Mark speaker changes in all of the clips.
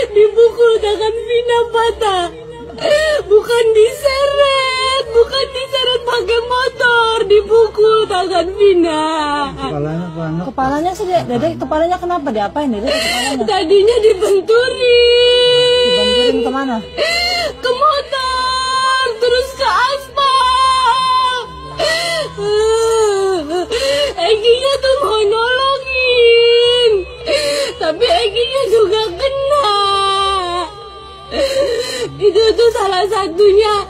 Speaker 1: Dipukul tangan Vina patah. Bukan diseret pakai motor, dipukul tangan Vina.
Speaker 2: Kepalanya sih, Dede, kepalanya kenapa? Diapain, Dede, kepalanya?
Speaker 1: Tadinya dibenturin.
Speaker 2: Dibenturin kemana?
Speaker 1: Ke motor, terus ke aspal. Eginya tuh mau nolongin, tapi Eginya juga kena. Itu tuh salah satunya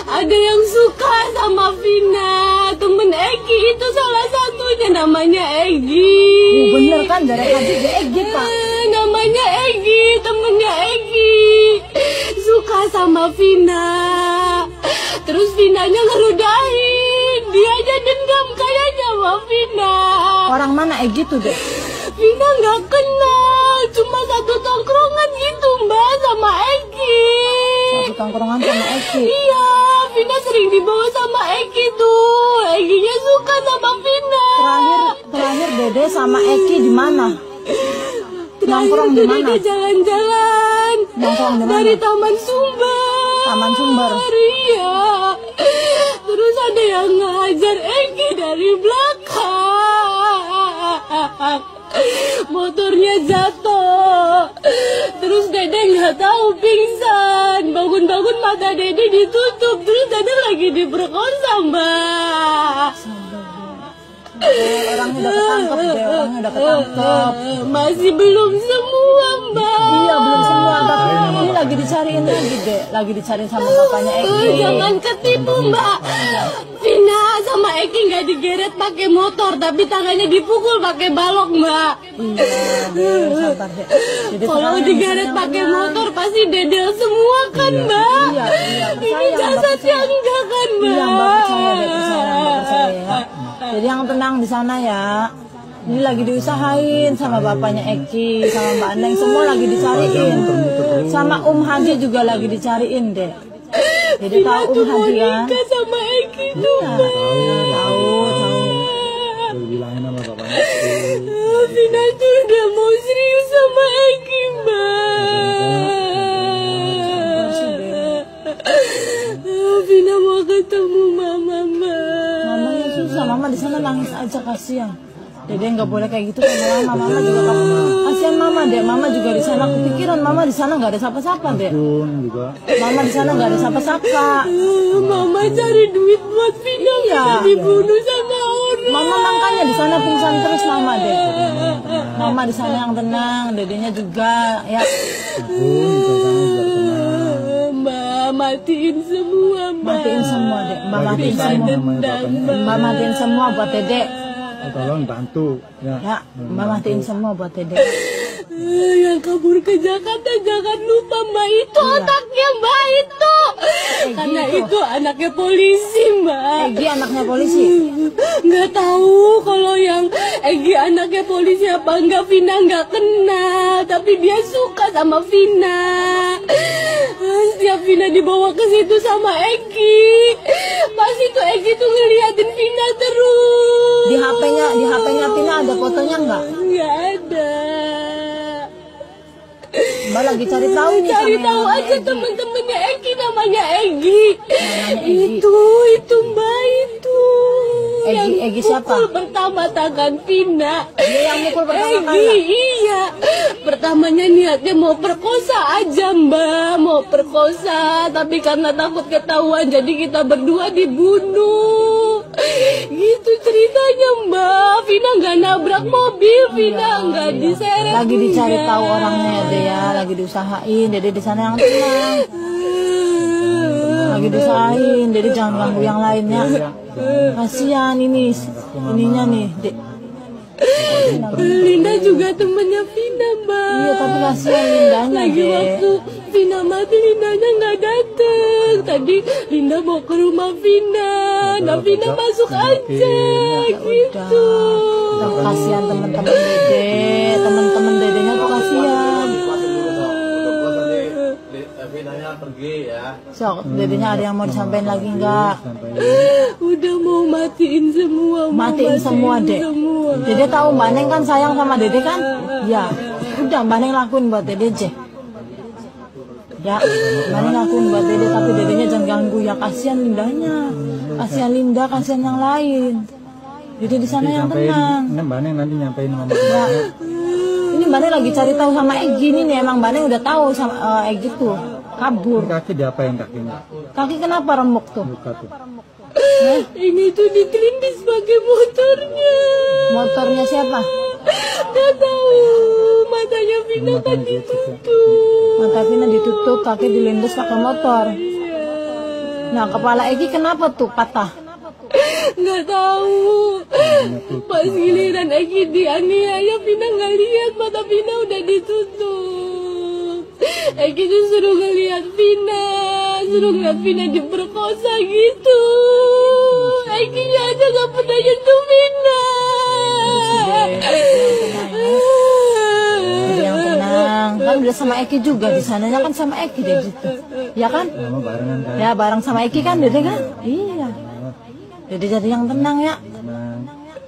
Speaker 1: ada yang suka sama Vina. Temen Egi itu salah satunya, namanya Egi.
Speaker 2: Bener kan, dari tadi di Egi, Pak.
Speaker 1: Namanya Egi, temennya Egi. Suka sama Vina. Terus Vinanya ngerudahin. Dia aja dendam kayaknya sama Vina.
Speaker 2: Orang mana Egi tuh, Dek?
Speaker 1: Vina nggak kenal, cuma satu tongkrongan gitu Mbak sama Egi.
Speaker 2: Satu tongkrongan sama Egi?
Speaker 1: Iya, Vina sering dibawa sama Egi tuh. Eginya suka sama Vina.
Speaker 2: Terakhir Dede sama Egi di mana? Nongkrong di mana?
Speaker 1: Dede jalan-jalan.
Speaker 2: Nongkrong di mana?
Speaker 1: Dari Taman Sumber.
Speaker 2: Taman Sumber.
Speaker 1: Iya. Terus ada yang ngajar Egi dari belakang. Motornya jatuh. Terus Dede nggak tahu pingsan. Bangun-bangun mata Dede ditutup. Terus Dede lagi diperkosa Mbak.
Speaker 2: Orangnya udah ketangkep, Dek. Orangnya udah ketangkep.
Speaker 1: Masih belum semua Mbak.
Speaker 2: Iya, belum semua. Tapi ini lagi dicariin lagi, Dek. Lagi dicariin sama bapaknya Egi.
Speaker 1: Jangan ketipu Mbak. Vina sama Egi nggak digeret pakai motor, tapi tangannya dipukul pakai balok Mbak.
Speaker 2: Iya, Dek, sabar, Dek. Jadi
Speaker 1: kalau digeret pakai motor pasti dedel semua kan Mbak.
Speaker 2: Iya.
Speaker 1: Ini jasadnya enggak kan Mbak.
Speaker 2: Iya, Mbak percaya, Dek, percaya ya. Jadi yang tenang di sana ya. Ini lagi diusahain sama bapaknya Eki, sama Mbak Neng, semua lagi dicariin. Sama Haji juga lagi dicariin, Dek. Jadi tahu Haji kan?
Speaker 1: Nikah sama Eki tuh Mbak.
Speaker 2: Tahu.
Speaker 3: Bilangin sama bapaknya.
Speaker 1: Vina tuh udah mau serius sama Eki Mbak. Vina mau ketemu mama Mbak.
Speaker 2: Mamanya susah, mama di sana nangis aja, kasihan. Dede nggak boleh kayak gitu sama mama juga kamu. Kasihan mama, Dek. Mama juga di sana kepikiran, mama di sana nggak ada siapa-siapa, Dek. Mama di sana nggak ada siapa-siapa.
Speaker 1: Mama cari duit buat Vina,
Speaker 2: Iya.
Speaker 1: dibunuh sama orang.
Speaker 2: Mama makanya di sana pingsan terus mama, Dek. Mama di sana yang tenang, Dedenya juga ya.
Speaker 1: Mbak matiin semua Mbak.
Speaker 2: Matiin semua, Dek. Mbak matiin semua. Mbak matiin semua buat Dedek.
Speaker 3: Tolong bantu
Speaker 2: Ya, Mbak matiin semua buat Dedek.
Speaker 1: Yang kabur ke Jakarta jangan lupa Mbak, itu otaknya Mbak itu. Karena itu anaknya polisi Mbak.
Speaker 2: Egi anaknya polisi.
Speaker 1: Nggak tahu kalau yang Egi anaknya polisi apa enggak. Vina nggak kenal, tapi dia suka sama Vina. Setiap Vina dibawa ke situ sama Egi, pas itu Egi tuh ngeliatin Vina terus.
Speaker 2: Di HP-nya Vina ada fotonya nggak?
Speaker 1: Nggak ada.
Speaker 2: Mbak lagi cari tahu nih.
Speaker 1: Cari tahu aja temen-temennya Egi, namanya Egi. Itu Mbak itu.
Speaker 2: Egi siapa?
Speaker 1: Mukul pertama tangan Vina.
Speaker 2: Dia yang mukul pertama
Speaker 1: Egi,
Speaker 2: kali.
Speaker 1: iya. Pertamanya niatnya mau perkosa aja Mbak, mau perkosa. Tapi karena takut ketahuan, jadi kita berdua dibunuh. Gitu ceritanya Mbak. Vina nggak nabrak mobil, Vina nggak diseret.
Speaker 2: Lagi dicari tahu orangnya ya, Dek ya. Lagi diusahain, Dede di sana yang tenang. Lagi diusahain, Dede jangan ganggu yang lainnya. Kasihan ininya nih, Dek.
Speaker 1: Linda juga temennya Vina Mbak.
Speaker 2: Iya, tapi kasihan Lindanya,
Speaker 1: Lagi
Speaker 2: Dek.
Speaker 1: waktu Vina mati, Lindanya nggak dateng. Tadi Linda mau ke rumah Vina. Nah Vina masuk aja gitu.
Speaker 2: Kasihan teman-teman Dede, teman-teman Dedenya tuh kasihan.
Speaker 4: Vinanya pergi ya.
Speaker 2: So, Dedenya ada yang mau disampaikan lagi nggak?
Speaker 1: Udah mau matiin semua.
Speaker 2: Matiin semua, Dek. Dede tahu Mbak Neng kan sayang sama Dede kan? Ya. Udah, Mbak Neng lakuin buat Dede aja. Ya, Mbak Neng lakuin buat Dede, tapi Dedenya jangan ganggu ya. Kasihan Lindanya, kasihan Linda, kasihan yang lain. Dede di sana yang tenang.
Speaker 3: Ini Mbak Neng nanti nyampein sama
Speaker 2: Ya. Ini Mbak Neng lagi cari tahu sama Egi nih. Emang Mbak Neng udah tahu sama Egi tuh kabur.
Speaker 3: kaki diapain kakinya?
Speaker 2: Kaki kenapa remuk tuh?
Speaker 3: Luka tuh.
Speaker 1: Ini tuh dikelindes pakai motornya.
Speaker 2: Motornya siapa?
Speaker 1: Gak tahu. Matanya Vina kan ditutup.
Speaker 2: Mata Vina ditutup, kaki dilindas pakai motor. Nah, kepala Egi kenapa tuh patah?
Speaker 1: Nggak tahu. Pas giliran Egi dianiaya, Vina nggak lihat, mata Vina udah ditutup. Egi tuh suruh ngeliat Vina, suruh ngeliat Vina diperkosa gitu. Egi nggak ada, nggak pernah nyentuh Vina.
Speaker 2: Yang tenang, kan udah sama Eki juga di sananya kan sama Eki deh gitu, ya kan?
Speaker 3: Sama barengan kan?
Speaker 2: Ya bareng sama Eki kan, Dede kan? Iya. Dede jadi yang tenang ya.
Speaker 3: Tenang.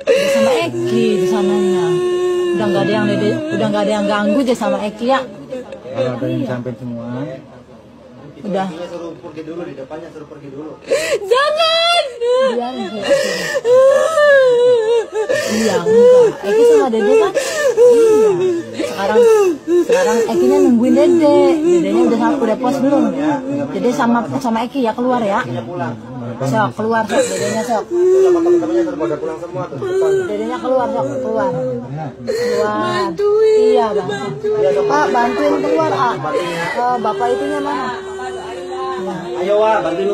Speaker 2: Udah sama Eki di sananya. Udah nggak ada yang Dede, udah nggak ada yang ganggu deh sama Eki ya.
Speaker 3: Kalau ada yang sampein semua,
Speaker 2: Udah.
Speaker 4: Suruh pergi dulu, di depannya suruh pergi dulu.
Speaker 1: Jangan.
Speaker 2: Biar Eki. Iya enggak. Eki sama Dede kan? Iya. Sekarang Ekinya nungguin Dede. Dedenya udah pos belum? Dede sama Eki ya keluar ya. Sok keluar sok Dedenya sok.
Speaker 4: Teman-temannya suruh pada pulang semua tuh.
Speaker 2: Dedenya keluar sok keluar. Keluar.
Speaker 1: Bantuin.
Speaker 2: Iya bang. Pak bantuin keluar ah. Bapak itunya mana?
Speaker 4: Ayo Wak, bantuin